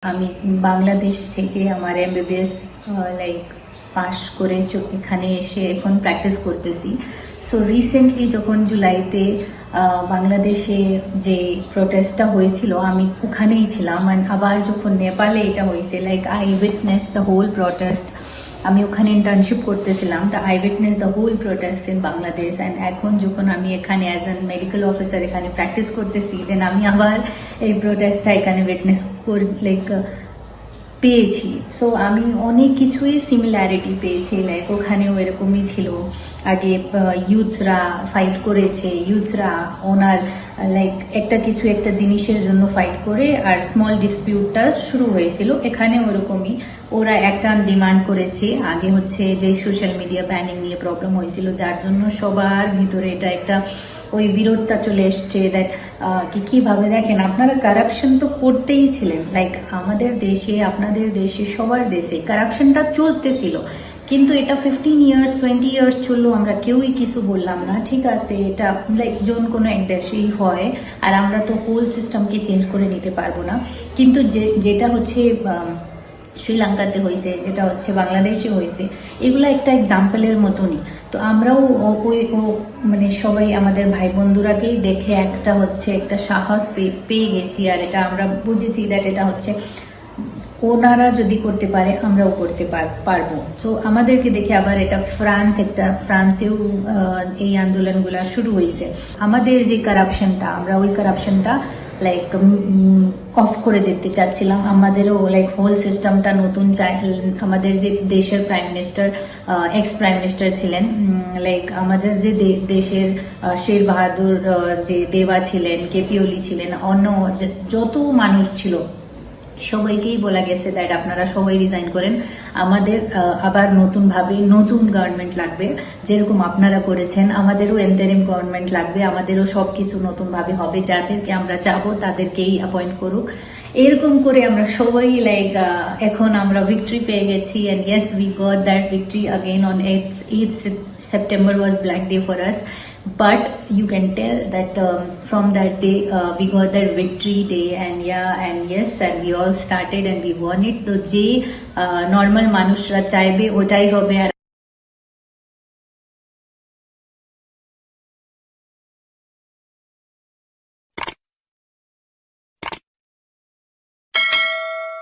আমি বাংলাদেশ থেকে আমার এমবিবিএস লাইক পাশ করে এখানে এসে এখন প্র্যাকটিস করতেছি। সো রিসেন্টলি যখন জুলাইতে বাংলাদেশে যে প্রোটেস্টটা হয়েছিল আমি ওখানেই ছিলাম, অ্যান্ড আবার যখন নেপালে এটা হয়েছে like I witness the whole protest. আমি ওখানে ইন্টার্নশিপ করতেছিলাম, তা I witness the whole protest in Bangladesh. And এখন যখন আমি এখানে অ্যাজ অ্যান মেডিকেল অফিসার এখানে প্র্যাকটিস করতেছি, দেন আমি আবার এই প্রোটেস্টটা এখানে উইটনেস লাইক পেয়েছি। সো আমি অনেক কিছুই সিমিলারিটি পেয়েছি, লাইক ওখানেও এরকমই ছিল। আগে ইউথরা ফাইট করেছে, ইউথরা ওনার লাইক একটা জিনিসের জন্য ফাইট করে আর স্মল ডিসপিউটটা শুরু হয়েছিল, এখানেও ওরকমই ওরা একটা ডিমান্ড করেছে। আগে হচ্ছে যে সোশ্যাল মিডিয়া ব্যানিং নিয়ে প্রবলেম হয়েছিল, যার জন্য সবার ভিতরে এটা একটা ওই বিরোধটা চলে এসছে। দ্যাট কিভাবে দেখেন, আপনারা কারাপশন তো করতেই ছিলেন, লাইক আমাদের দেশে আপনাদের দেশে সবার দেশে কারাপশনটা চলতেছিল, কিন্তু এটা 15 ইয়ার্স 20 ইয়ার্স চললো, আমরা কেউই কিছু বললাম না। ঠিক আছে, এটা লাইক যখন কোনো এক দেশেই হয়, আর আমরা তো হোল সিস্টেমকে চেঞ্জ করে নিতে পারবো না। কিন্তু যেটা হচ্ছে শ্রীলঙ্কাতে হয়েছে, যেটা হচ্ছে বাংলাদেশে হয়েছে, এগুলো একটা এক্সাম্পলের মতনই। তো আমরাও মানে সবাই আমাদের ভাই বন্ধুরাকেই দেখে একটা সাহস পেয়ে গেছি, আর এটা আমরা বুঝেছি দ্যাট এটা হচ্ছে ওনারা যদি করতে পারে আমরাও করতে পারবো। তো আমাদেরকে দেখে আবার এটা ফ্রান্সেও এই আন্দোলনগুলা শুরু হয়েছে। আমাদের যে কারাপশনটা, আমরা ওই কারাপশনটা লাইক অফ করে দিতে চাচ্ছিলাম। আমাদেরও লাইক হোল সিস্টেমটা নতুন চাই। আমাদের যে দেশের prime minister, x prime minister ছিলেন, লাইক আমাদের যে দেশের শের বাহাদুর যে দেবা ছিলেন, কেপি ওলি ছিলেন, অন্য যত মানুষ ছিল সবাইকেই বলা গেছে দ্যাট আপনারা সবাই রিজাইন করেন, আমাদের আবার নতুন গভর্নমেন্ট লাগবে, যেরকম আপনারা করেছেন। আমাদেরও এন্টারিম গভর্নমেন্ট লাগবে, আমাদেরও সবকিছু নতুন ভাবে হবে, যাদেরকে আমরা চাবো তাদেরকেই অ্যাপয়েন্ট করুক। এরকম করে আমরা সবাই লাইক এখন আমরা ভিক্টরি পেয়ে গেছি। And yes, we got that victory again on 8th September was black day for us. But you can tell that from that day we got that victory day, and yes, and we all started and we won it. So je normal মানুষরা চাইবে ওটাই হবে।